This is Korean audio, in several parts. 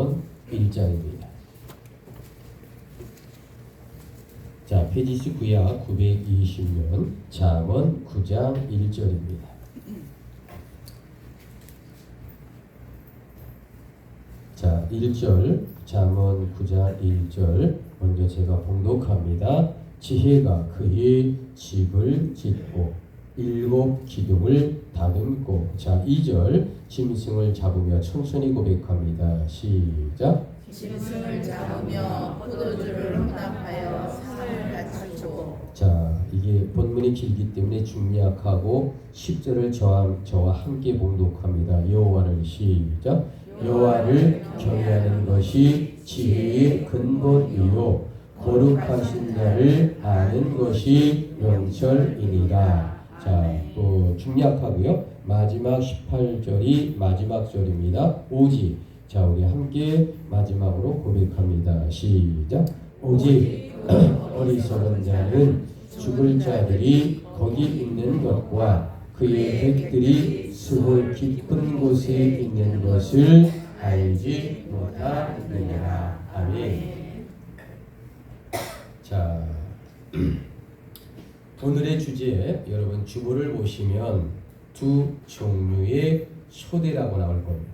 잠언 1장입니다. 자, 페이지 9야 920면 잠언 9장 1절입니다. 자, 1절 잠언 9장 1절 먼저 제가 봉독합니다. 지혜가 그의 집을 짓고 7 기둥을 다듬고. 자, 2절 짐승을 잡으며 천천히 고백합니다. 시작. 짐승을 잡으며 포도주를 혼합하여 상을 갖추고. 자, 이게 본문이 길기 때문에 중략하고 10절을 저와 함께 봉독합니다. 여호와를 시작. 여호와를 경외하는 것이 지혜의 근본이요 거룩하신 자를 아는 것이 명철이니라. 자, 또 중략하고요. 마지막 18절이 마지막 절입니다. 오직. 자, 우리 함께 마지막으로 고백합니다. 시작. 오직 어리석은 자는 죽을 자들이 거기 있는 것과 그의 백들이 수월 깊은 곳에 있는 것을 알지 못하느니라. 아멘. 자, 오늘의 주제, 여러분 주보를 보시면 두 종류의 초대라고 나올 겁니다.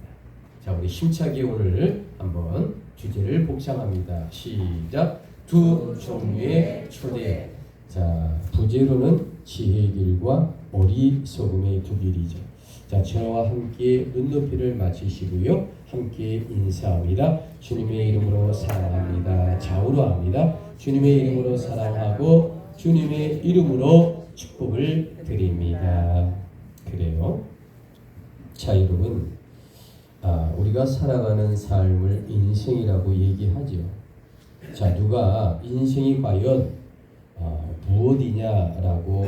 자, 우리 힘차게 오늘 한번 주제를 복창합니다. 시작. 두 종류의 초대. 자, 부제로는 지혜의 길과 어리석음의 두 길이죠. 자, 저와 함께 눈높이를 맞추시고요. 함께 인사합니다. 주님의 이름으로 사랑합니다. 좌우로합니다. 주님의 이름으로 사랑하고 주님의 이름으로 축복을 드립니다. 그래요. 자, 여러분, 우리가 살아가는 삶을 인생이라고 얘기하죠. 자, 누가 인생이 과연 무엇이냐라고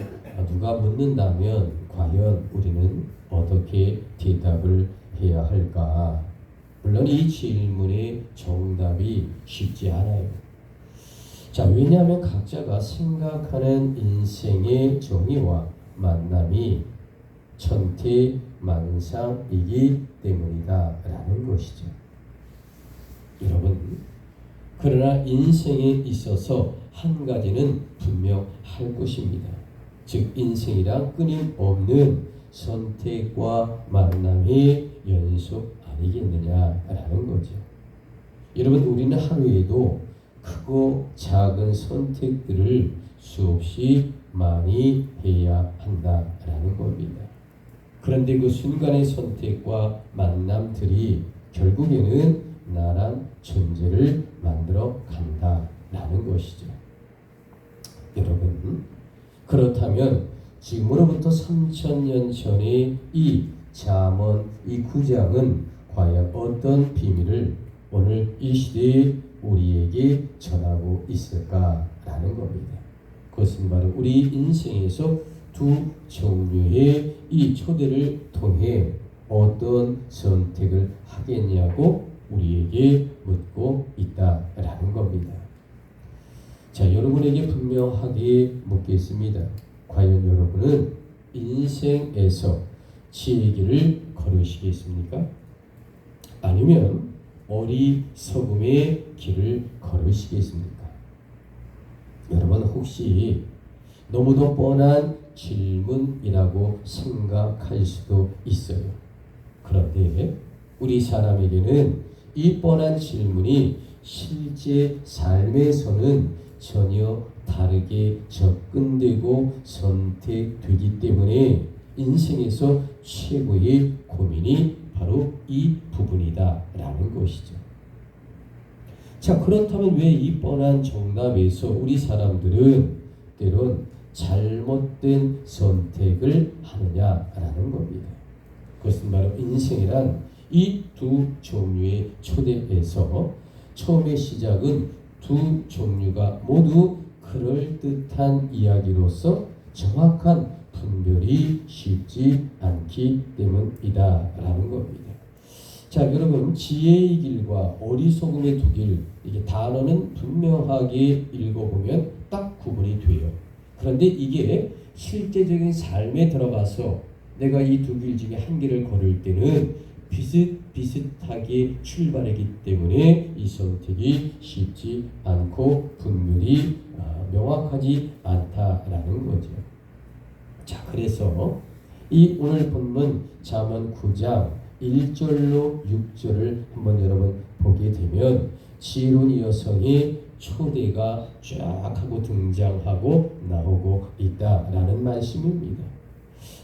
누가 묻는다면 과연 우리는 어떻게 대답을 해야 할까? 물론 이 질문의 정답이 쉽지 않아요. 자, 왜냐하면 각자가 생각하는 인생의 정의와 만남이 천태만상이기 때문이다 라는 것이죠. 여러분, 그러나 인생에 있어서 한 가지는 분명할 것입니다. 즉, 인생이란 끊임없는 선택과 만남의 연속 아니겠느냐라는 거죠. 여러분, 우리는 하루에도 크고 작은 선택들을 수없이 많이 해야 한다라는 겁니다. 그런데 그 순간의 선택과 만남들이 결국에는 나란 존재를 만들어 간다라는 것이죠. 여러분, 그렇다면 지금으로부터 3000년 전의 이 잠언 이 9장은 과연 어떤 비밀을 오늘 이 시대에 우리에게 전하고 있을까라는 겁니다. 그것은 바로 우리 인생에서 두 종류의 이 초대를 통해 어떤 선택을 하겠냐고 우리에게 묻고 있다라는 겁니다. 자, 여러분에게 분명하게 묻겠습니다. 과연 여러분은 인생에서 지혜의 길을 걸으시겠습니까? 아니면 어리석음의 길을 걸으시겠습니까? 여러분, 혹시 너무도 뻔한 질문이라고 생각할 수도 있어요. 그런데 우리 사람에게는 이 뻔한 질문이 실제 삶에서는 전혀 다르게 접근되고 선택되기 때문에 인생에서 최고의 고민이 바로 이 부분이다 라는 것이죠. 자, 그렇다면 왜 이 뻔한 정답에서 우리 사람들은 때론 잘못된 선택을 하느냐라는 겁니다. 그것은 바로 인생이란 이 두 종류의 초대에서 처음의 시작은 두 종류가 모두 그럴듯한 이야기로서 정확한 분별이 쉽지 않기 때문이다 라는 겁니다. 자, 여러분, 지혜의 길과 어리석음의 두 길, 이게 단어는 분명하게 읽어보면 딱 구분이 돼요. 그런데 이게 실제적인 삶에 들어가서 내가 이 두 길 중에 한 길을 걸을 때는 비슷하게 출발하기 때문에 이 선택이 쉽지 않고 분별이 명확하지 않다라는 거죠. 자, 그래서 이 오늘 본문 잠언 9장 1절로 6절을 한번 여러분 보게 되면 지혜로운 여성의 초대가 쫙 하고 등장하고 나오고 있다라는 말씀입니다.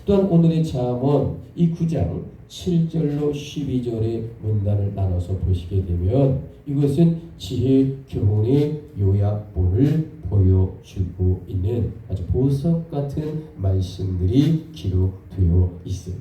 또한 오늘의 잠언 이 9장 7절로 12절의 문단을 나눠서 보시게 되면 이것은 지혜 교훈의 요약본을 보여주고 있는 아주 보석 같은 말씀들이 기록되어 있어요.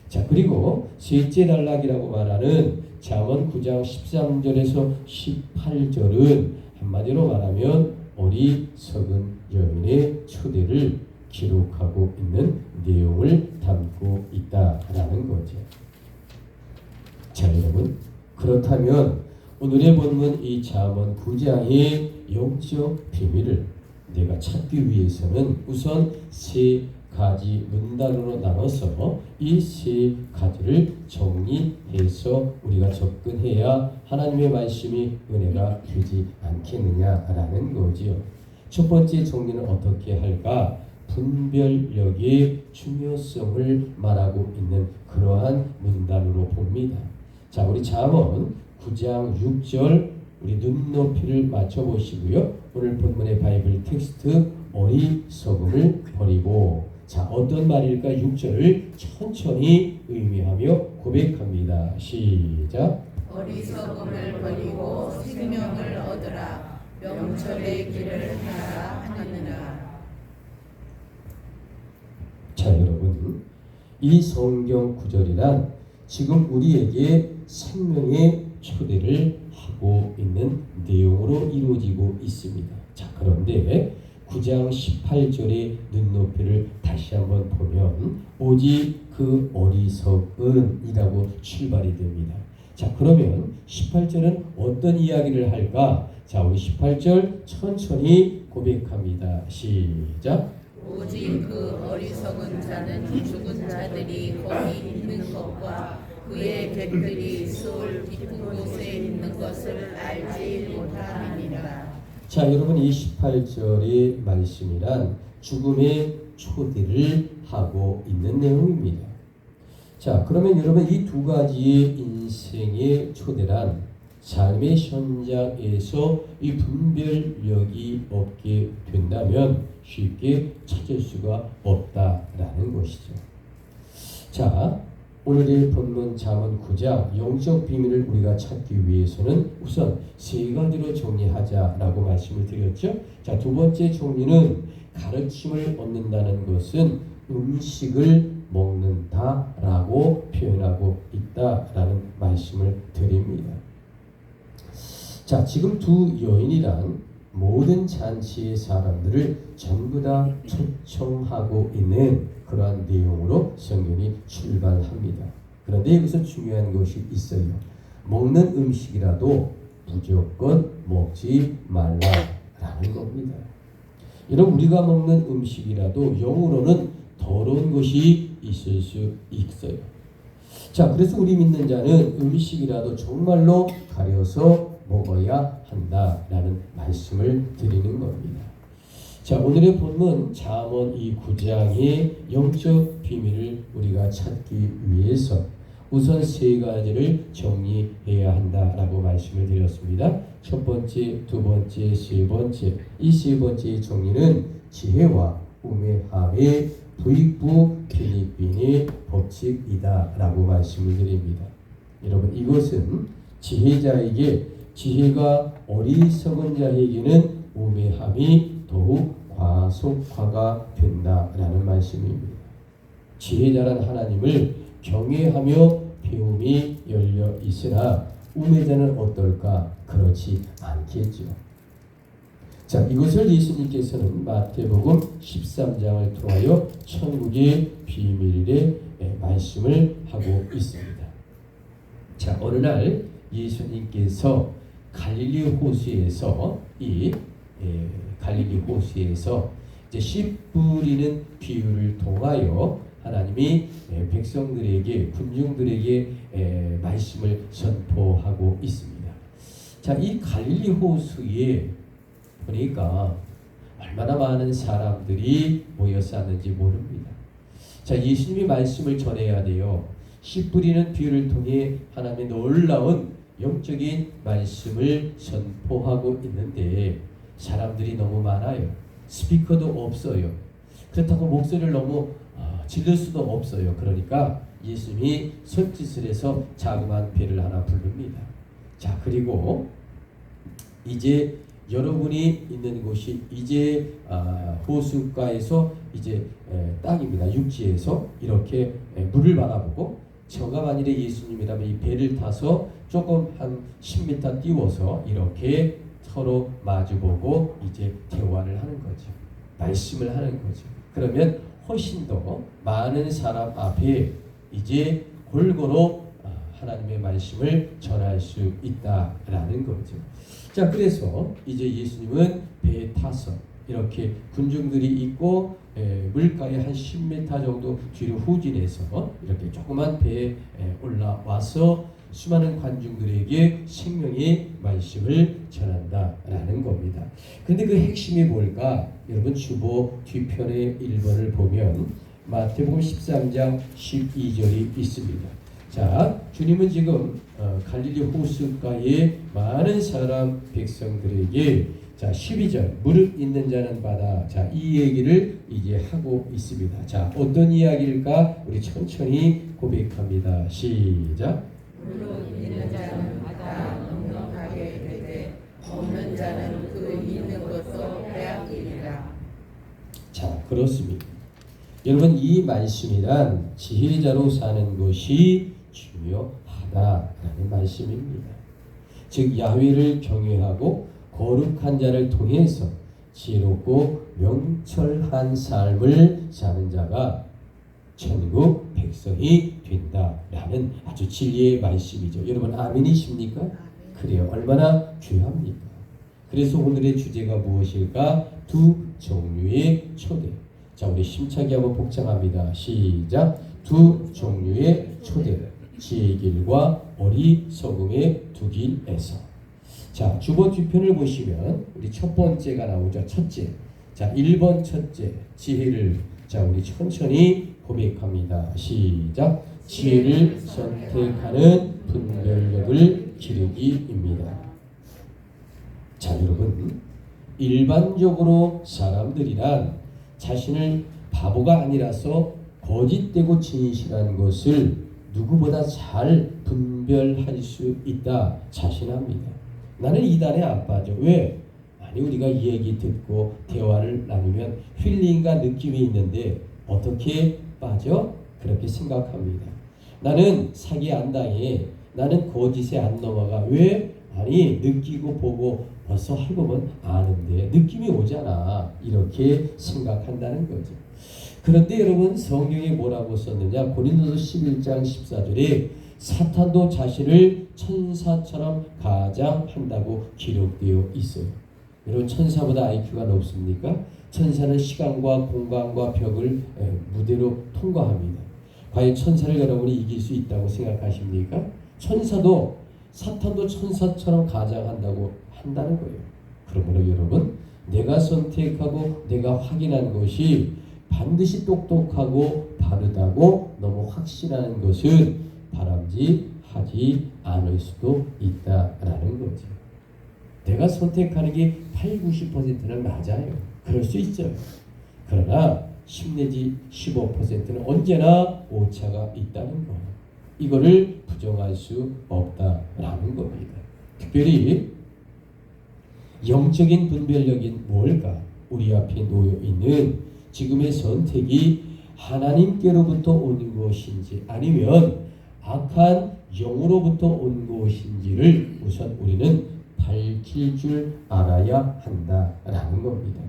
자, 그리고 셋째 단락이라고 말하는 잠언 9장 13절에서 18절은 한마디로 말하면 어리석은 여인의 초대를 기록하고 있는 내용을 담고 있다라는 거죠. 자, 여러분, 그렇다면 오늘의 본문 이 잠언 9장의 영적 비밀을 내가 찾기 위해서는 우선 세 가지 문단으로 나눠서 이 세 가지를 정리해서 우리가 접근해야 하나님의 말씀이 은혜가 되지 않겠느냐라는 거지요. 첫 번째 정리는 어떻게 할까? 분별력의 중요성을 말하고 있는 그러한 문단으로 봅니다. 자, 우리 잠언 9장 6절 우리 눈높이를 맞춰보시고요. 오늘 본문의 바이블 텍스트 어리석음을 버리고, 자, 어떤 말일까? 6절을 천천히 의미하며 고백합니다. 시작. 어리석음을 버리고 생명을 얻으라. 명철의 길을 하라 하느니라. 자, 여러분, 이 성경 구절이란 지금 우리에게 생명의 초대를 하고 있는 내용으로 이루어지고 있습니다. 자, 그런데 9장 18절의 눈높이를 다시 한번 보면 오직 그 어리석은이라고 출발이 됩니다. 자, 그러면 18절은 어떤 이야기를 할까? 자, 우리 18절 천천히 고백합니다. 시작. 오직 그 어리석은 자는 죽은 자들이 거기 있는 것과 그의 객들이 수월 깊은 곳에 있는 것을 알지 못함이니라. 자, 여러분, 이 18절의 말씀이란 죽음의 초대를 하고 있는 내용입니다. 자, 그러면 여러분 이 두 가지의 인생의 초대란 삶의 현장에서 이 분별력이 없게 된다면 쉽게 찾을 수가 없다라는 것이죠. 자, 오늘의 본문 잠언 9장 영적 비밀을 우리가 찾기 위해서는 우선 세 가지로 정리하자라고 말씀을 드렸죠. 자, 두 번째 정리는 가르침을 얻는다는 것은 음식을 먹는다라고 표현하고 있다라는 말씀을 드립니다. 자, 지금 두 여인이란 모든 잔치의 사람들을 전부 다 초청하고 있는 그러한 내용으로 성경이 출발합니다. 그런데 여기서 중요한 것이 있어요. 먹는 음식이라도 무조건 먹지 말라라는 겁니다. 여러분, 우리가 먹는 음식이라도 영으로는 더러운 것이 있을 수 있어요. 자, 그래서 우리 믿는 자는 음식이라도 정말로 가려서 먹어야 한다라는 말씀을 드리는 겁니다. 자, 오늘의 본문 잠언 이 9장의 영적 비밀을 우리가 찾기 위해서 우선 세 가지를 정리해야 한다라고 말씀을 드렸습니다. 첫 번째, 두 번째, 세 번째. 이 세 번째 정리는 지혜와 우매함의 부익부 빈익빈의 법칙이다라고 말씀을 드립니다. 여러분, 이것은 지혜자에게 지혜가 어리석은 자에게는 우매함이 더욱 과속화가 된다라는 말씀입니다. 지혜자란 하나님을 경외하며 배움이 열려 있으나 우매자는 어떨까? 그렇지 않겠죠. 자, 이것을 예수님께서는 마태복음 13장을 통하여 천국의 비밀의 말씀을 하고 있습니다. 자, 어느 날 예수님께서 갈릴리 호수에서 갈릴리 호수에서 이제 씨 뿌리는 비유를 통하여 하나님이 백성들에게 군중들에게 말씀을 선포하고 있습니다. 자, 이 갈릴리 호수에 보니까 얼마나 많은 사람들이 모여쌌는지 모릅니다. 자, 예수님이 말씀을 전해야 돼요. 씨 뿌리는 비유를 통해 하나님의 놀라운 영적인 말씀을 선포하고 있는데 사람들이 너무 많아요. 스피커도 없어요. 그렇다고 목소리를 너무 질릴 수도 없어요. 그러니까 예수님이 손짓을 해서 자그마한 배를 하나 부릅니다. 자, 그리고 이제 여러분이 있는 곳이 이제 호숫가에서 이제 땅입니다. 육지에서 이렇게 물을 바라보고 저가 만일에 예수님이라면 이 배를 타서 조금 한 10m 띄워서 이렇게 서로 마주보고 이제 대화를 하는 거죠. 말씀을 하는 거죠. 그러면 훨씬 더 많은 사람 앞에 이제 골고루 하나님의 말씀을 전할 수 있다라는 거죠. 자, 그래서 이제 예수님은 배에 타서 이렇게 군중들이 있고 물가에 한 10m 정도 뒤로 후진해서 이렇게 조그만 배에 올라와서 수많은 관중들에게 생명의 말씀을 전한다라는 겁니다. 근데 그 핵심이 뭘까? 여러분 주보 뒤편의 1번을 보면 마태복음 13장 12절이 있습니다. 자, 주님은 지금 갈릴리 호숫가에 많은 사람 백성들에게 자 12절 무릇 있는 자는 받아 자 이 얘기를 이제 하고 있습니다. 자, 어떤 이야기일까? 우리 천천히 고백합니다. 시작. 무릇 있는 자는 받아 넉넉하게 되되 없는 자는 그 있는 것도 빼앗기리라. 자, 그렇습니다. 여러분 이 말씀이란 지혜자로 사는 것이 중요하다라는 말씀입니다. 즉 야훼를 경외하고 거룩한 자를 통해서 지혜롭고 명철한 삶을 사는 자가 천국 백성이 된다라는 아주 진리의 말씀이죠. 여러분 아멘이십니까? 그래요. 얼마나 귀합니까? 그래서 오늘의 주제가 무엇일까? 두 종류의 초대. 자, 우리 심차게 한번 복창합니다. 시작. 두 종류의 초대. 지혜의 길과 어리석음의 두 길에서. 자, 주보 뒤편을 보시면 우리 첫 번째가 나오죠. 첫째. 자, 1번 첫째. 지혜를 자, 우리 천천히 고백합니다. 시작. 지혜를 선택하는 분별력을 기르기입니다. 자, 여러분 일반적으로 사람들이란 자신을 바보가 아니라서 거짓되고 진실한 것을 누구보다 잘 분별할 수 있다 자신합니다. 나는 이단에 안 빠져. 왜? 아니 우리가 이 얘기 듣고 대화를 나누면 힐링과 느낌이 있는데 어떻게 빠져? 그렇게 생각합니다. 나는 사기 안 당해. 나는 거짓에 안 넘어가. 왜? 아니 느끼고 보고 벌써 해보면 아는데 느낌이 오잖아. 이렇게 생각한다는 거죠. 그런데 여러분 성경에 뭐라고 썼느냐? 고린도서 11장 14절에 사탄도 자신을 천사처럼 가장한다고 기록되어 있어요. 여러분 천사보다 IQ가 높습니까? 천사는 시간과 공간과 벽을 무대로 통과합니다. 과연 천사를 여러분이 이길 수 있다고 생각하십니까? 천사도 사탄도 천사처럼 가장한다고 한다는 거예요. 그러므로 여러분 내가 선택하고 내가 확인한 것이 반드시 똑똑하고 바르다고 너무 확신하는 것은 바람직하지 않을 수도 있다라는 거죠. 내가 선택하는 게 80-90%는 맞아요. 그럴 수 있어요. 그러나 10 내지 15%는 언제나 오차가 있다는 거예요. 이거를 부정할 수 없다라는 겁니다. 특별히 영적인 분별력이 뭘까? 우리 앞에 놓여 있는 지금의 선택이 하나님께로부터 온 것인지 아니면 악한 영으로부터 온 것인지를 우선 우리는 밝힐 줄 알아야 한다라는 겁니다.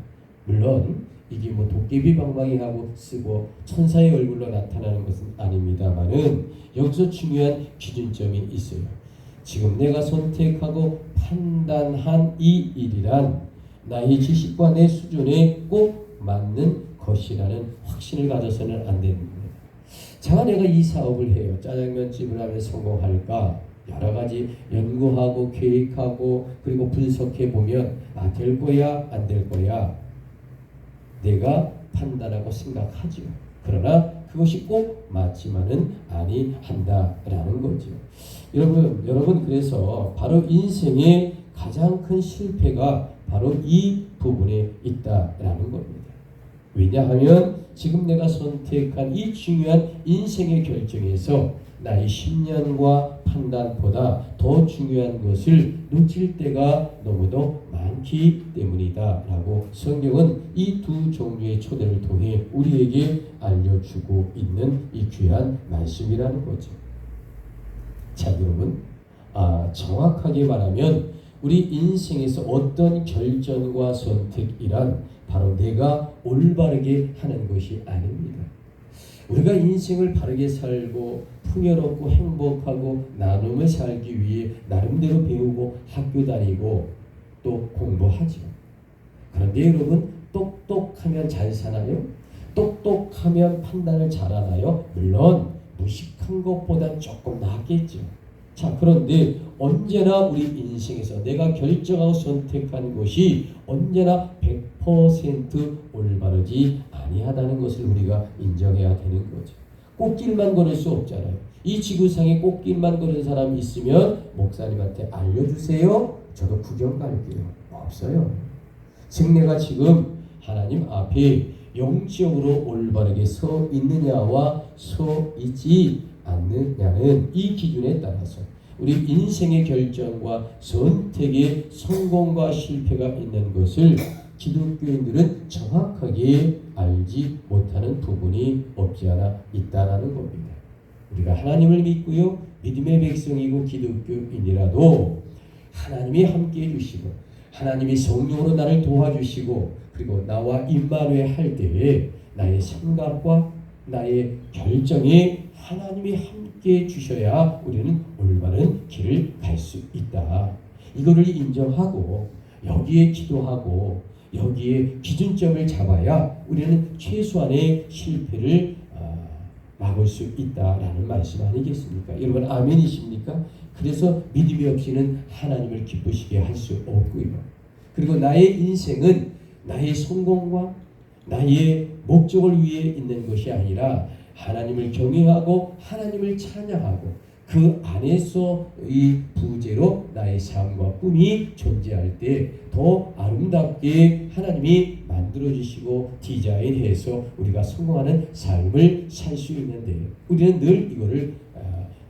물론 이게 뭐 도깨비 방망이하고 쓰고 천사의 얼굴로 나타나는 것은 아닙니다만은 여기서 중요한 기준점이 있어요. 지금 내가 선택하고 판단한 이 일이란 나의 지식과 내 수준에 꼭 맞는 것이라는 확신을 가져서는 안 됩니다. 자, 내가 이 사업을 해요. 짜장면집을 하면 성공할까? 여러 가지 연구하고 계획하고 그리고 분석해 보면 될 거야, 안 될 거야. 내가 판단하고 생각하죠. 그러나 그것이 꼭 맞지만은 아니한다라는 거죠. 여러분 그래서 바로 인생의 가장 큰 실패가 바로 이 부분에 있다라는 겁니다. 왜냐하면 지금 내가 선택한 이 중요한 인생의 결정에서 나의 신념과 판단보다 더 중요한 것을 놓칠 때가 너무도 많기 때문이다 라고 성경은 이 두 종류의 초대를 통해 우리에게 알려주고 있는 이 귀한 말씀이라는 거죠. 자, 여러분, 정확하게 말하면 우리 인생에서 어떤 결정과 선택이란 바로 내가 올바르게 하는 것이 아닙니다. 우리가 인생을 바르게 살고 풍요롭고 행복하고 나눔을 살기 위해 나름대로 배우고 학교 다니고 또 공부하죠. 그런데 여러분, 똑똑하면 잘 사나요? 똑똑하면 판단을 잘하나요? 물론 무식한 것보다 조금 낫겠죠. 자, 그런데 언제나 우리 인생에서 내가 결정하고 선택한 것이 언제나 100% 올바르지 아니하다는 것을 우리가 인정해야 되는 거죠. 꽃길만 걸을 수 없잖아요. 이 지구상에 꽃길만 걸은 사람 있으면 목사님한테 알려주세요. 저도 구경 갈게요. 없어요. 즉 내가 지금 하나님 앞에 영적으로 올바르게 서 있느냐와 서 있지 않느냐는 이 기준에 따라서 우리 인생의 결정과 선택의 성공과 실패가 있는 것을 기독교인들은 정확하게 알지 못하는 부분이 없지 않아 있다는 겁니다. 우리가 하나님을 믿고요, 믿음의 백성이고 기독교인이라도 하나님이 함께해 주시고 하나님이 성령으로 나를 도와주시고 그리고 나와 임마누엘 할 때에 나의 생각과 나의 결정에 하나님이 함께해 주셔야 우리는 올바른 길을 갈 수 있다. 이거를 인정하고 여기에 기도하고 여기에 기준점을 잡아야 우리는 최소한의 실패를 막을 수 있다라는 말씀 아니겠습니까? 여러분 아멘이십니까? 그래서 믿음이 없이는 하나님을 기쁘시게 할 수 없고요. 그리고 나의 인생은 나의 성공과 나의 목적을 위해 있는 것이 아니라 하나님을 경외하고 하나님을 찬양하고 그 안에서 이 부재로 나의 삶과 꿈이 존재할 때 더 아름답게 하나님이 만들어주시고 디자인해서 우리가 성공하는 삶을 살 수 있는데 우리는 늘 이거를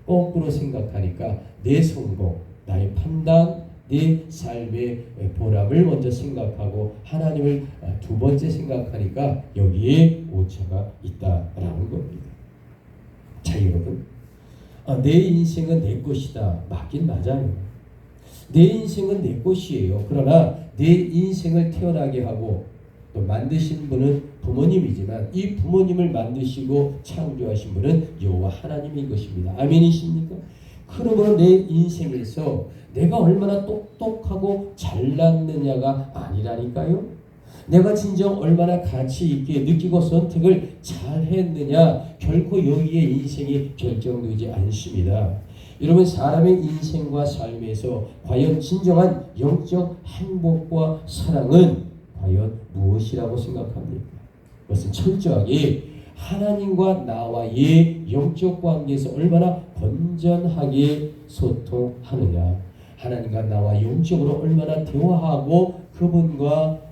거꾸로 생각하니까 내 성공, 나의 판단, 내 삶의 보람을 먼저 생각하고 하나님을 두 번째 생각하니까 여기에 오차가 있다라는 겁니다. 자, 여러분, 내 인생은 내 것이다. 맞긴 맞아요. 내 인생은 내 것이에요. 그러나 내 인생을 태어나게 하고 또 만드신 분은 부모님이지만 이 부모님을 만드시고 창조하신 분은 여호와 하나님인 것입니다. 아멘이십니까? 그러므로 내 인생에서 내가 얼마나 똑똑하고 잘났느냐가 아니라니까요. 내가 진정 얼마나 가치 있게 느끼고 선택을 잘했느냐 결코 여기에 인생이 결정되지 않습니다. 여러분 사람의 인생과 삶에서 과연 진정한 영적 행복과 사랑은 과연 무엇이라고 생각합니까? 그것은 철저하게 하나님과 나와의 영적 관계에서 얼마나 건전하게 소통하느냐, 하나님과 나와 영적으로 얼마나 대화하고 그분과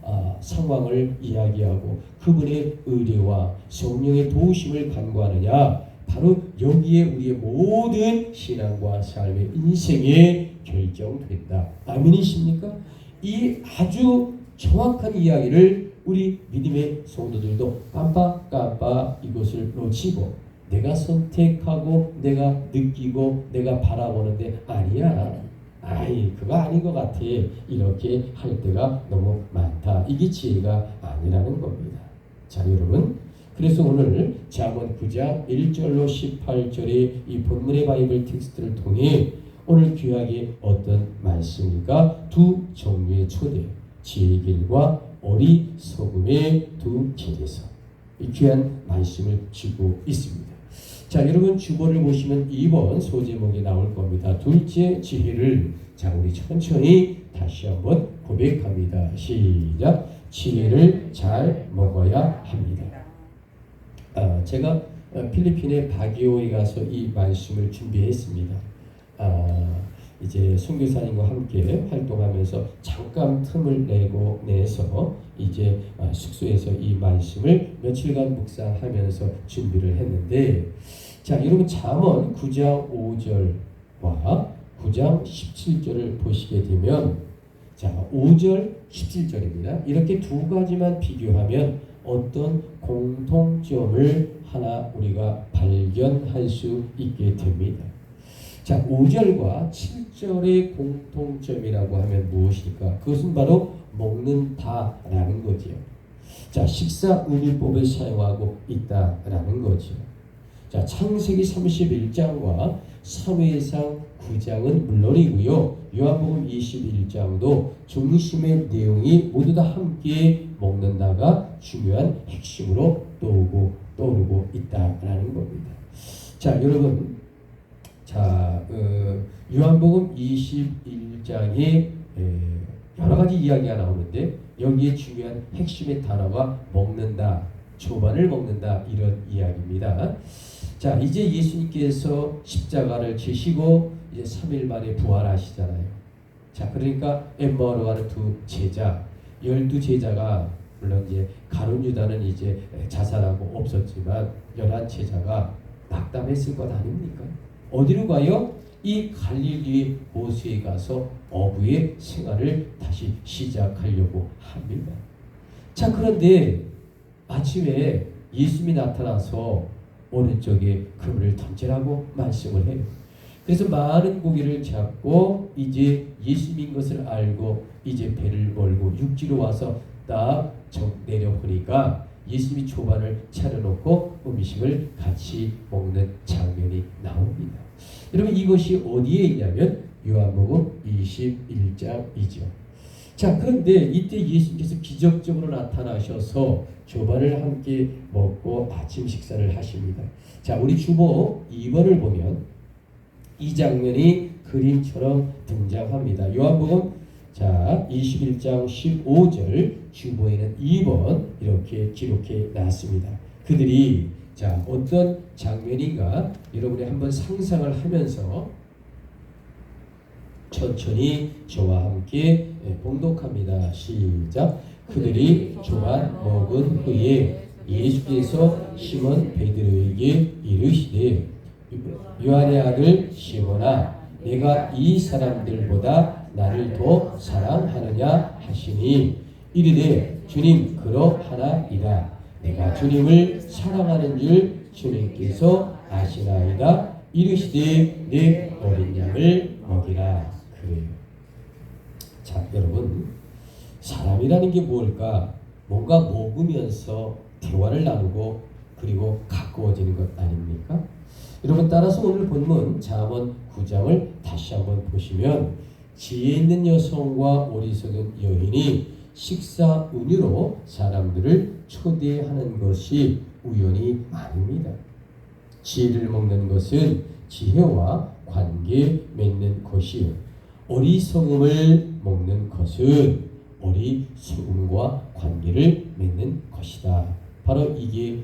상황을 이야기하고 그분의 의뢰와 성령의 도우심을 간구하느냐, 바로 여기에 우리의 모든 신앙과 삶의 인생에 결정된다. 아멘이십니까? 이 아주 정확한 이야기를 우리 믿음의 성도들도 깜빡깜빡 이것을 놓치고 내가 선택하고 내가 느끼고 내가 바라보는데 아니야. 그거 아닌 것 같아. 이렇게 할 때가 너무 많다. 이게 지혜가 아니라는 겁니다. 자, 여러분. 그래서 오늘 잠언 9장 1절로 18절의 이 본문의 바이블 텍스트를 통해 오늘 귀하게 어떤 말씀입니까? 두 종류의 초대, 지혜의 길과 어리석음의 두 길에서 이 귀한 말씀을 주고 있습니다. 자, 여러분 주보를 보시면 2번 소제목이 나올 겁니다. 둘째 지혜를, 자, 우리 천천히 다시 한번 고백합니다. 시작. 지혜를 잘 먹어야 합니다. 제가 필리핀의 바기오에 가서 이 말씀을 준비했습니다. 이제 선교사님과 함께 활동하면서 잠깐 틈을 내서 이제 숙소에서 이 말씀을 며칠간 묵상하면서 준비를 했는데, 자, 여러분 잠언 9장 5절과 9장 17절을 보시게 되면, 자, 5절 17절입니다. 이렇게 두 가지만 비교하면 어떤 공통점을 하나 우리가 발견할 수 있게 됩니다. 자, 5절과 7절의 공통점이라고 하면 무엇일까? 그것은 바로 먹는다라는 거지요. 자, 식사 은유법을 사용하고 있다라는 거죠. 자, 창세기 31장과 사무엘상 9장은 물론이고요. 요한복음 21장도 중심의 내용이 모두 다 함께 먹는다가 중요한 핵심으로 떠오르고 있다라는 겁니다. 자, 여러분, 자, 요한복음 21장에 여러 가지 이야기가 나오는데 여기에 중요한 핵심의 단어가 먹는다, 조반을 먹는다, 이런 이야기입니다. 자, 이제 예수님께서 십자가를 지시고 이제 3일 만에 부활하시잖아요. 자, 그러니까 엠마오로 가는 두 제자, 12제자가 물론 이제 가룟 유다는 이제 자살하고 없었지만 11제자가 낙담했을 것 아닙니까? 어디로 가요? 이 갈릴리 호수에 가서 어부의 생활을 다시 시작하려고 합니다. 자, 그런데 아침에 예수님이 나타나서 오른쪽에 그물을 던지라고 말씀을 해요. 그래서 많은 고기를 잡고 이제 예수님인 것을 알고 이제 배를 몰고 육지로 와서 딱 내려보니까 예수님이 조반을 차려놓고 음식을 같이 먹는 장면이 나옵니다. 여러분, 이것이 어디에 있냐면 요한복음 21장이죠. 자, 그런데 이때 예수님께서 기적적으로 나타나셔서 조반을 함께 먹고 아침 식사를 하십니다. 자, 우리 주보 2번을 보면 이 장면이 그림처럼 등장합니다. 요한복음 자 21장 15절 주보에는 2번 이렇게 기록해 놨습니다. 그들이 자 어떤 장면인가 여러분이 한번 상상을 하면서 천천히 저와 함께 봉독합니다. 시작. 그들이 조반 먹은 후에 예수께서 시몬 베드로에게 이르시되 요한의 아들 시몬아 내가 이 사람들보다 나를 더 사랑하느냐 하시니 이르되 주님 그러하나이다. 내가 주님을 사랑하는 줄 주님께서 아시나이다. 이르시되 내 어린 양을 먹이라. 그래요. 자, 여러분, 사람이라는 게 뭘까? 뭔가 먹으면서 대화를 나누고 그리고 가까워지는 것 아닙니까? 여러분, 따라서 오늘 본문 잠언 9장을 다시 한번 보시면 지혜 있는 여성과 어리석은 여인이 식사 은유로 사람들을 초대하는 것이 우연이 아닙니다. 지혜를 먹는 것은 지혜와 관계 맺는 것이요, 어리석음을 먹는 것은 어리석음과 관계를 맺는 것이다. 바로 이게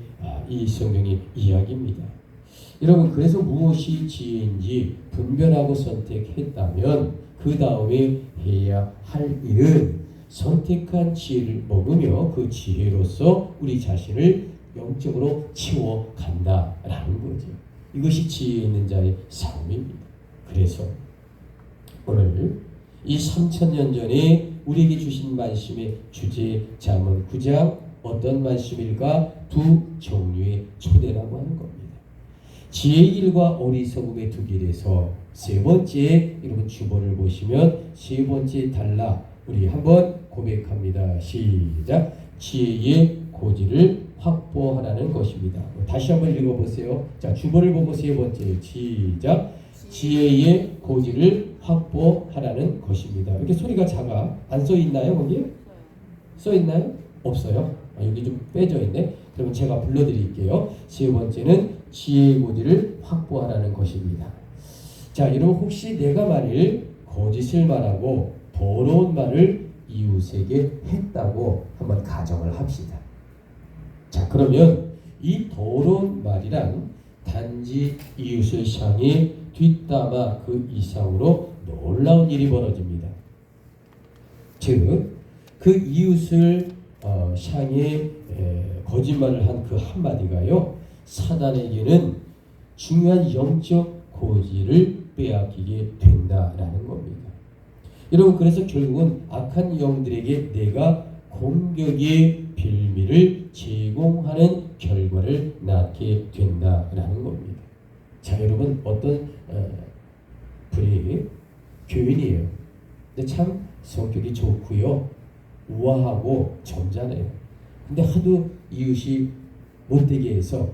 이 성경의 이야기입니다. 여러분, 그래서 무엇이 지혜인지 분별하고 선택했다면 그 다음에 해야 할 일은 선택한 지혜를 먹으며 그 지혜로서 우리 자신을 영적으로 치워간다라는 거죠. 이것이 지혜 있는 자의 삶입니다. 그래서 오늘 이 3000년 전에 우리에게 주신 말씀의 주제 잠언 9장 어떤 말씀일까? 두 종류의 초대라고 하는 겁니다. 지혜의 길과 어리석음의 두 길에서 세 번째, 여러분 주보를 보시면 세 번째 단락 우리 한번 고백합니다. 시작. 지혜의 고지를 확보하라는 것입니다. 다시 한번 읽어보세요. 자, 주보를 보고 세 번째 시작. 지혜의 고지를 확보하라는 것입니다. 이렇게 소리가 작아. 안 써있나요 거기에? 써있나요? 없어요? 여기 좀 빼져 있네. 그러면 제가 불러드릴게요. 세 번째는 지혜의 고지를 확보하라는 것입니다. 자, 여러분 혹시 내가 만일 거짓을 말하고 더러운 말을 이웃에게 했다고 한번 가정을 합시다. 자, 그러면 이 더러운 말이란 단지 이웃을 향해 뒷담화 그 이상으로 놀라운 일이 벌어집니다. 즉, 그 이웃을 향해 거짓말을 한 그 한마디가요, 사단에게는 중요한 영적 고지를 빼앗기게 된다라는 겁니다. 여러분, 그래서 결국은 악한 영들에게 내가 공격의 빌미를 제공하는 결과를 낳게 된다라는 겁니다. 자, 여러분, 어떤 분이 교인이에요. 근데 참 성격이 좋고요, 우아하고 점잖아요. 근데 하도 이웃이 못되게 해서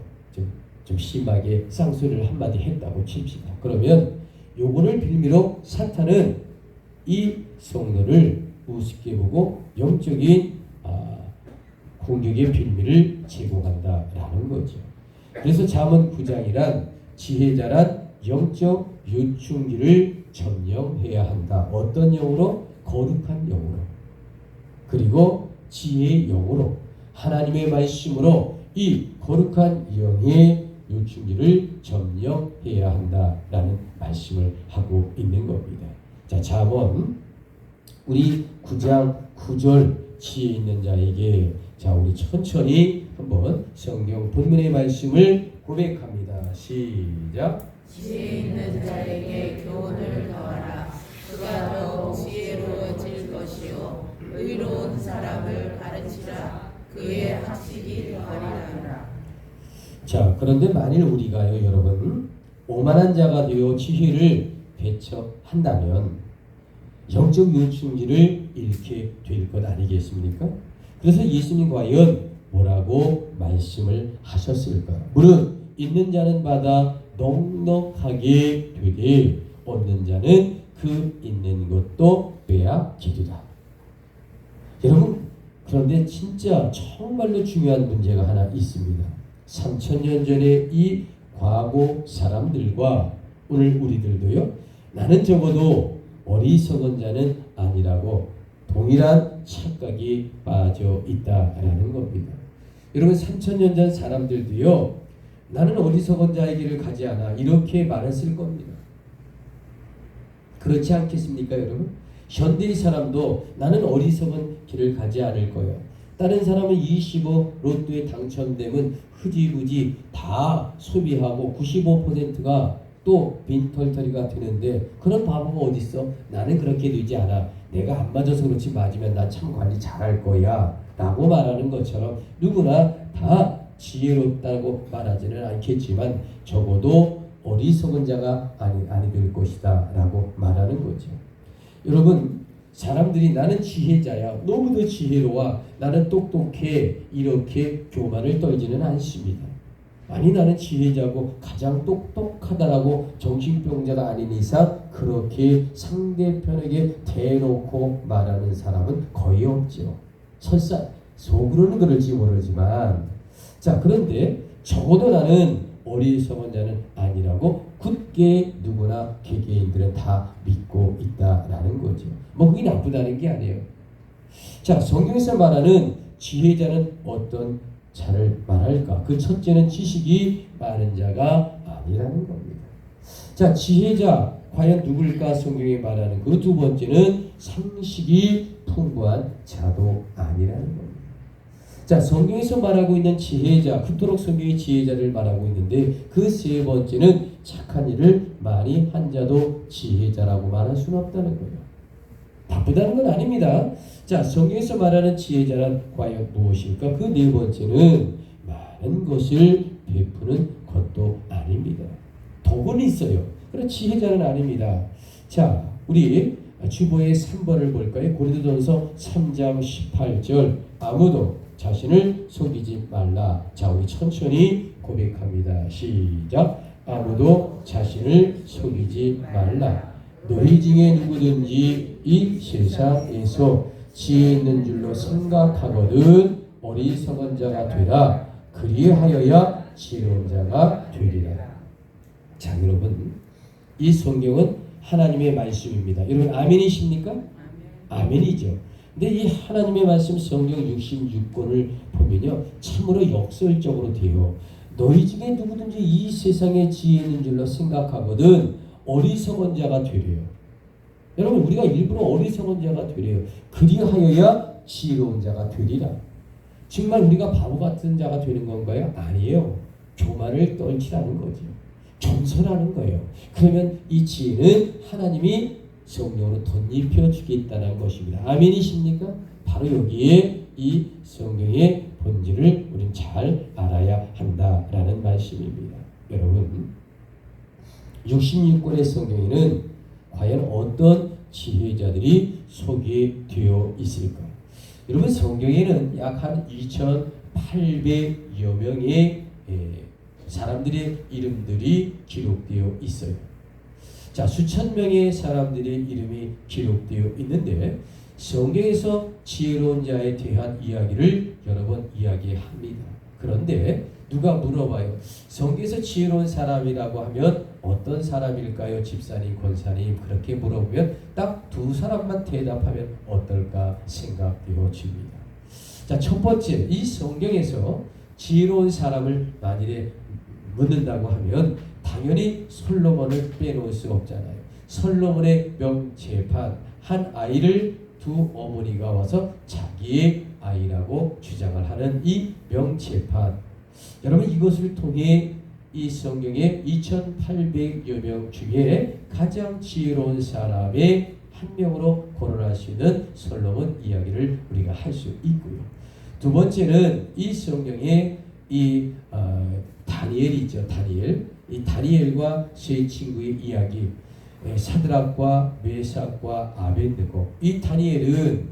좀 심하게 쌍소리를 한마디 했다고 칩시다. 그러면 요거를 빌미로 사탄은 이 성도를 우습게 보고 영적인 공격의 빌미를 제공한다라는 거죠. 그래서 잠언 9장이란 지혜자란 영적 요충지를 점령해야 한다. 어떤 영으로? 거룩한 영으로. 그리고 지혜의 영으로, 하나님의 말씀으로 이 거룩한 영의 요충지를 점령해야 한다라는 말씀을 하고 있는 겁니다. 자, 잠언 우리 9장 9절 지혜 있는 자에게, 자, 우리 천천히 한번 성경 본문의 말씀을 고백합니다. 시작. 지혜 있는 자에게 교훈을 더하라. 그가 더욱 지혜로워질 것이요 의로운 사람을 가르치라. 그의 학식이 더하리라. 자, 그런데 만일 우리가요, 여러분, 오만한 자가 되어 지혜를 배척한다면 영적 요충지를 잃게 될 것 아니겠습니까? 그래서 예수님 과연 뭐라고 말씀을 하셨을까? 무릇 있는 자는 받아 넉넉하게 되되 없는 자는 그 있는 것도 빼앗기리라. 여러분, 그런데 진짜 정말로 중요한 문제가 하나 있습니다. 3000년 전에 이 과거 사람들과 오늘 우리들도요, 나는 적어도 어리석은 자는 아니라고 동일한 착각이 빠져 있다라는 겁니다. 여러분, 3000년 전 사람들도요, 나는 어리석은 자의 길을 가지 않아, 이렇게 말했을 겁니다. 그렇지 않겠습니까, 여러분? 현대의 사람도 나는 어리석은 길을 가지 않을 거예요. 다른 사람은 25 로또에 당첨되면 흐지부지 다 소비하고 95%가 또 빈털터리가 되는데 그런 바보가 어디 있어? 나는 그렇게 되지 않아. 내가 안 맞아서 그렇지, 맞으면 난 참 관리 잘할 거야 라고 말하는 것처럼 누구나 다 지혜롭다고 말하지는 않겠지만 적어도 어리석은 자가 아니 될 것이다 라고 말하는 거죠. 여러분, 사람들이 나는 지혜자야, 너무도 지혜로워, 나는 똑똑해, 이렇게 교만을 떨지는 않습니다. 아니, 나는 지혜자고 가장 똑똑하다라고 정신병자가 아닌 이상 그렇게 상대편에게 대놓고 말하는 사람은 거의 없죠. 설사 속으로는 그럴지 모르지만, 자, 그런데 적어도 나는 어리석은 자는 아니라고 굳게 누구나 개개인들은 다 믿고 있다라는 거죠. 뭐 그게 나쁘다는 게 아니에요. 자, 성경에서 말하는 지혜자는 어떤 자를 말할까? 그 첫째는 지식이 많은 자가 아니라는 겁니다. 자, 지혜자 과연 누굴까? 성경이 말하는 그 두 번째는 상식이 풍부한 자도 아니라는 겁니다. 자, 성경에서 말하고 있는 지혜자, 그토록 성경이 지혜자를 말하고 있는데 그 세 번째는 착한 일을 많이 한 자도 지혜자라고 말할 수는 없다는 거예요. 나쁘다는 건 아닙니다. 자, 성경에서 말하는 지혜자란 과연 무엇일까? 그 네 번째는 많은 것을 베푸는 것도 아닙니다. 덕은 있어요. 그러나 지혜자는 아닙니다. 자, 우리 주보의 3번을 볼까요? 고린도전서 3장 18절. 아무도 자신을 속이지 말라. 자, 우리 천천히 고백합니다. 시작. 아무도 자신을 속이지 말라. 너희 중에 누구든지 이 세상에서 지혜 있는 줄로 생각하거든 어리석은 자가 되라. 그리하여야 지혜로운 자가 되리라. 자, 여러분, 이 성경은 하나님의 말씀입니다. 여러분 아멘이십니까? 아멘이죠. 근데 이 하나님의 말씀 성경 66권을 보면요, 참으로 역설적으로 돼요. 너희 중에 누구든지 이 세상에 지혜 있는 줄로 생각하거든 어리석은 자가 되래요. 여러분, 우리가 일부러 어리석은 자가 되래요. 그리하여야 지혜로운 자가 되리라. 정말 우리가 바보 같은 자가 되는 건가요? 아니에요. 교만을 떨치라는 거죠. 겸손하는 거예요. 그러면 이 지혜는 하나님이 성령으로 덧입혀 주겠다는 것입니다. 아멘이십니까? 바로 여기에 이 성경의 본질을 우리는 잘 알아야 한다라는 말씀입니다. 여러분, 66권의 성경에는 과연 어떤 지혜자들이 소개되어 있을까? 여러분, 성경에는 약 한 2,800여 명의 사람들의 이름들이 기록되어 있어요. 자, 수천 명의 사람들의 이름이 기록되어 있는데 성경에서 지혜로운 자에 대한 이야기를 여러 번 이야기합니다. 그런데 누가 물어봐요. 성경에서 지혜로운 사람이라고 하면 어떤 사람일까요? 집사님, 권사님, 그렇게 물어보면 딱 두 사람만 대답하면 어떨까 생각되어 집니다. 자, 첫 번째, 이 성경에서 지혜로운 사람을 만일에 묻는다고 하면 당연히 솔로몬을 빼놓을 수 없잖아요. 솔로몬의 명재판, 한 아이를 두 어머니가 와서 자기의 아이라고 주장을 하는 이 명재판. 여러분, 이것을 통해 이 성경의 2,800여 명 중에 가장 지혜로운 사람의 한 명으로 거론할 수 있는 솔로몬 이야기를 우리가 할 수 있고요. 두 번째는 이 성경에 이 다니엘이죠. 다니엘. 이 다니엘과 세 친구의 이야기, 사드락과 메삭과 아벳느고. 이 다니엘은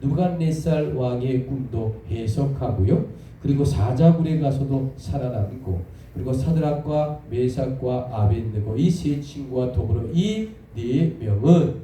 느부갓네살 왕의 꿈도 해석하고요. 그리고 사자굴에 가서도 살아남고, 그리고 사드락과 메삭과 아벳느고 이 세 친구와 더불어 이 네 명은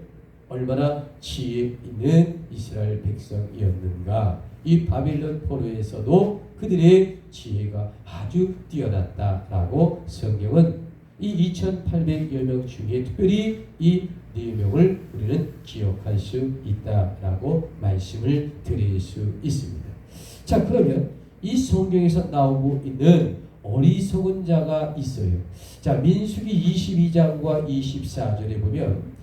얼마나 지혜 있는 이스라엘 백성이었는가. 이 바벨론 포로에서도 그들의 지혜가 아주 뛰어났다라고 성경은 이 2,800여 명 중에 특별히 이 네 명을 우리는 기억할 수 있다라고 말씀을 드릴 수 있습니다. 자, 그러면 이 성경에서 나오고 있는 어리석은 자가 있어요. 자, 민수기 22장과 24절에 보면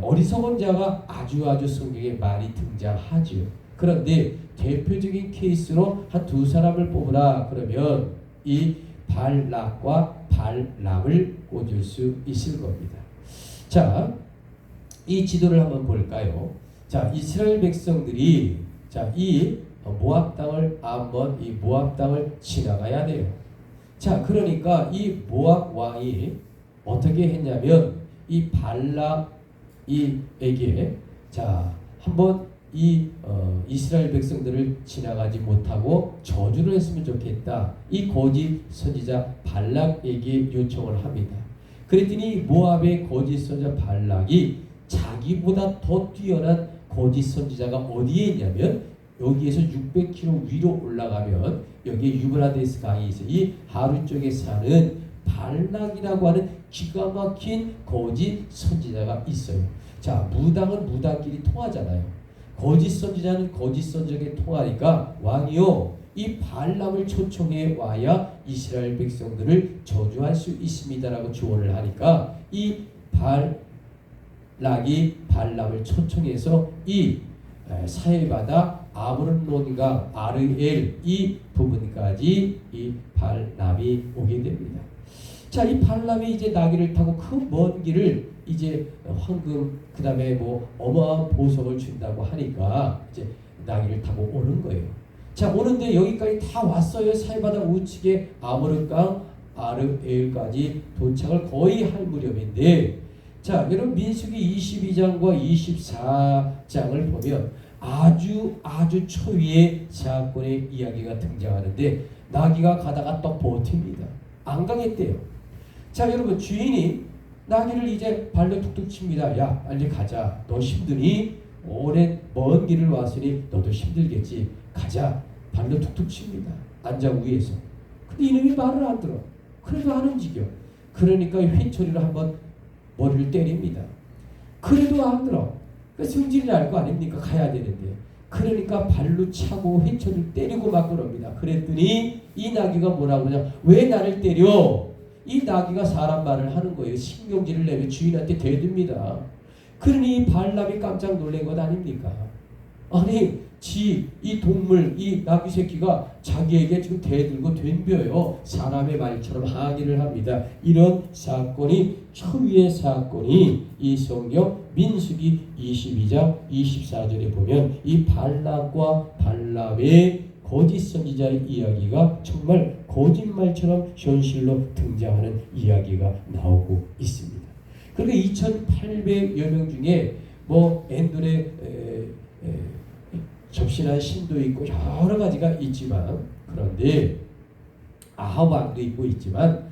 어리석은 자가 아주 성경에 많이 등장하죠. 그런데 대표적인 케이스로 한 두 사람을 뽑으라 그러면 이 발락과 발람을 꽂을 수 있을 겁니다. 자, 이 지도를 한번 볼까요? 자, 이스라엘 백성들이 이 모압 땅을 이 모압 땅을 지나가야 돼요. 자, 그러니까 이 모압 왕이 어떻게 했냐면 이 발락에게 한번 이 이스라엘 백성들을 지나가지 못하고 저주를 했으면 좋겠다. 이 거짓 선지자 발락에게 요청을 합니다. 그랬더니 모압의 거짓 선지자 발락이 자기보다 더 뛰어난 거짓 선지자가 어디에 있냐면 여기에서 600km 위로 올라가면 여기에 유브라데스 강이 있어요. 이 하루 쪽에 사는 발락이라고 하는 기가 막힌 거짓 선지자가 있어요. 자, 무당은 무당끼리 통하잖아요. 거짓 선지자는 거짓 선지자에게 통하니까 왕이요, 이 발람을 초청해 와야 이스라엘 백성들을 저주할 수 있습니다라고 조언을 하니까 이 발락이 발람을 초청해서 이 사해바다 아므론론과 아르엘 이 부분까지 이 발람이 오게 됩니다. 자, 이 발람이 이제 나귀를 타고 그 먼 길을 이제 황금 그다음에 뭐 어마어마한 보석을 준다고 하니까 이제 나귀를 타고 오는 거예요. 자, 오는데 여기까지 다 왔어요. 사해바다 우측에 아므론강 아르엘까지 도착을 거의 할 무렵인데, 자, 여러분 민수기 22장과 24장을 보면 아주 초유의 사건의 이야기가 등장하는데 나귀가 가다가 또 버팁니다. 안 가겠대요. 자, 여러분 주인이 나귀를 이제 발로 툭툭 칩니다. 야, 빨리 가자. 너 힘드니? 오랜 먼 길을 왔으니 너도 힘들겠지. 가자. 발로 툭툭 칩니다. 안장 위에서. 근데 이놈이 말을 안 들어. 그래도 안 움직여. 그러니까 회초리로 한번 머리를 때립니다. 그래도 안 들어. 그러니까 성질이 날 거 아닙니까? 가야 되는데. 그러니까 발로 차고 회초리를 때리고 막 그럽니다. 그랬더니 이 나귀가 뭐라고 하냐? 왜 나를 때려? 이 나귀가 사람 말을 하는 거예요. 신경질을 내며 주인한테 대듭니다. 그러니 발람이 깜짝 놀란 것 아닙니까? 아니 이 동물, 이 나귀 새끼가 자기에게 지금 대들고 덤벼요. 사람의 말처럼 항의를 합니다. 이런 사건이 초유의 사건이 이 성경 민수기 22장 24절에 보면 이 발락과 발람의 거짓 선지자의 이야기가 정말 거짓말처럼 현실로 등장하는 이야기가 나오고 있습니다. 그러니까 2,800여 명 중에 뭐 엔돌의 접신한 신도 있고 여러 가지가 있지만, 그런데 아합 왕도 있고 있지만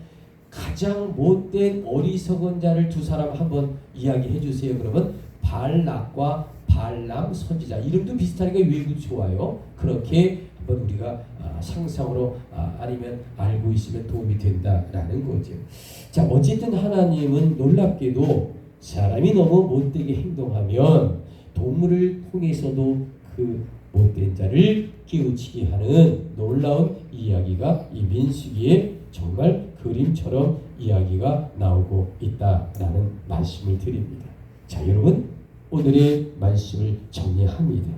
가장 못된 어리석은 자를 두 사람 한번 이야기해 주세요. 그러면 발락과 발람 선지자, 이름도 비슷하니까 외우기 좋아요. 그렇게 한번 우리가 상상으로 아니면 알고 있으면 도움이 된다라는 거죠. 자, 어쨌든 하나님은 놀랍게도 사람이 너무 못되게 행동하면 동물을 통해서도 그 못된 자를 깨우치게 하는 놀라운 이야기가 이 민수기에 정말 그림처럼 이야기가 나오고 있다라는 말씀을 드립니다. 자, 여러분 오늘의 말씀을 정리합니다.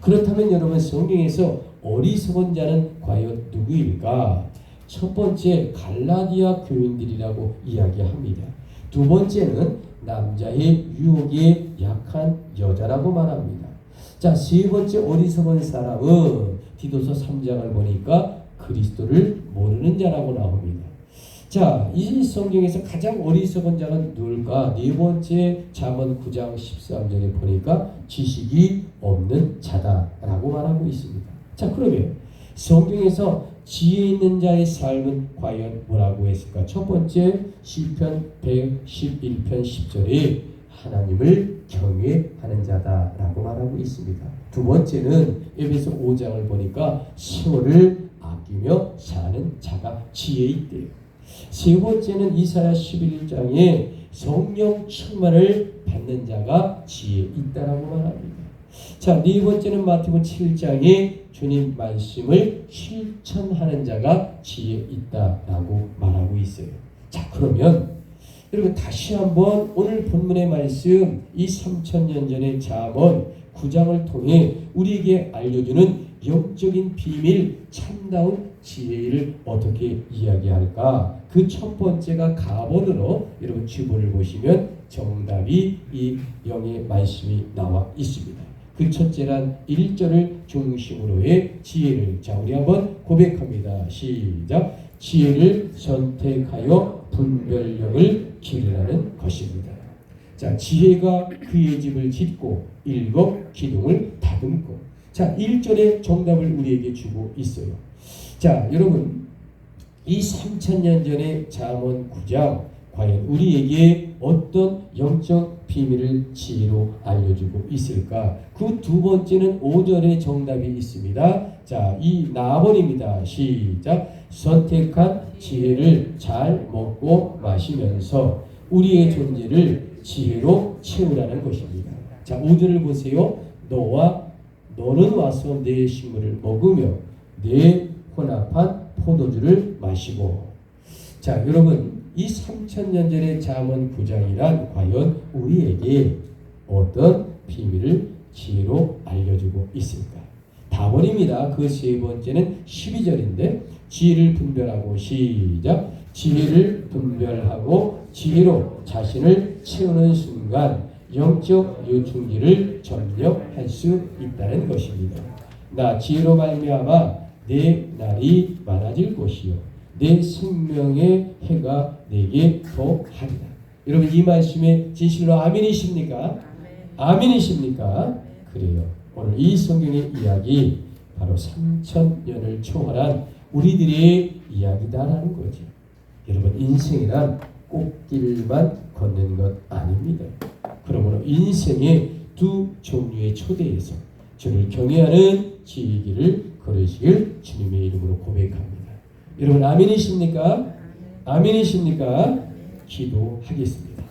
그렇다면 여러분 성경에서 어리석은 자는 과연 누구일까? 첫 번째 갈라디아 교인들이라고 이야기합니다. 두 번째는 남자의 유혹에 약한 여자라고 말합니다. 자, 세 번째 어리석은 사람은 디도서 3장을 보니까 그리스도를 모르는 자라고 나옵니다. 자, 이 성경에서 가장 어리석은 자가 누굴까? 네 번째 잠언 9장 13절에 보니까 지식이 없는 자다라고 말하고 있습니다. 자, 그러면 성경에서 지혜 있는 자의 삶은 과연 뭐라고 했을까? 첫 번째 시편 111편 10절에 하나님을 경외하는 자다라고 말하고 있습니다. 두 번째는 에베소 5장을 보니까 세월을 아끼며 사는 자가 지혜 있대요. 세 번째는 이사야 11장에 성령 충만을 받는 자가 지혜 있다라고 말합니다. 자, 네 번째는 마태복음 7장에 주님 말씀을 실천하는 자가 지혜 있다라고 말하고 있어요. 자, 그러면 여러분 다시 한번 오늘 본문의 말씀 이 3000년 전의 잠언 9장을 통해 우리에게 알려주는 영적인 비밀, 참다운 지혜를 어떻게 이야기할까? 그 첫 번째가 가본으로 여러분 주보를 보시면 정답이 이 영의 말씀이 나와 있습니다. 그 첫째란 1절을 중심으로의 지혜를, 자 우리 한번 고백합니다. 시작. 지혜를 선택하여 분별력을 기르라는 것입니다. 자, 지혜가 그의 집을 짓고 일곱 기둥을 다듬고. 자, 1절의 정답을 우리에게 주고 있어요. 자, 여러분 이 3000년 전의 잠언 9장 과연 우리에게 어떤 영적 비밀을 지혜로 알려주고 있을까? 그 두 번째는 5절의 정답이 있습니다. 자, 이 나번입니다. 시작. 선택한 지혜를 잘 먹고 마시면서 우리의 존재를 지혜로 채우라는 것입니다. 자, 5절을 보세요. 너는 와서 내 식물을 먹으며 내 혼합한 포도주를 마시고. 자, 여러분 이 3000년 전의 잠언 9장이란 과연 우리에게 어떤 비밀을 지혜로 알려주고 있을까? 답원입니다. 그 세 번째는 12절인데 지혜를 분별하고. 시작. 지혜를 분별하고 지혜로 자신을 채우는 순간 영적 요충지를 점령할 수 있다는 것입니다. 나 지혜로 말미암아 내 날이 많아질 것이요 내 생명의 해가 내게 더하리라. 여러분 이 말씀에 진실로 아멘이십니까? 아멘이십니까? 그래요. 오늘 이 성경의 이야기 바로 3000년을 초월한 우리들의 이야기다라는 거죠. 여러분 인생이란 꽃길만 걷는 것 아닙니다. 그러므로 인생의 두 종류의 초대에서 주를 경외하는 지혜길을 걸으시길 주님의 이름으로 고백합니다. 여러분 아멘이십니까? 아멘이십니까? 기도하겠습니다.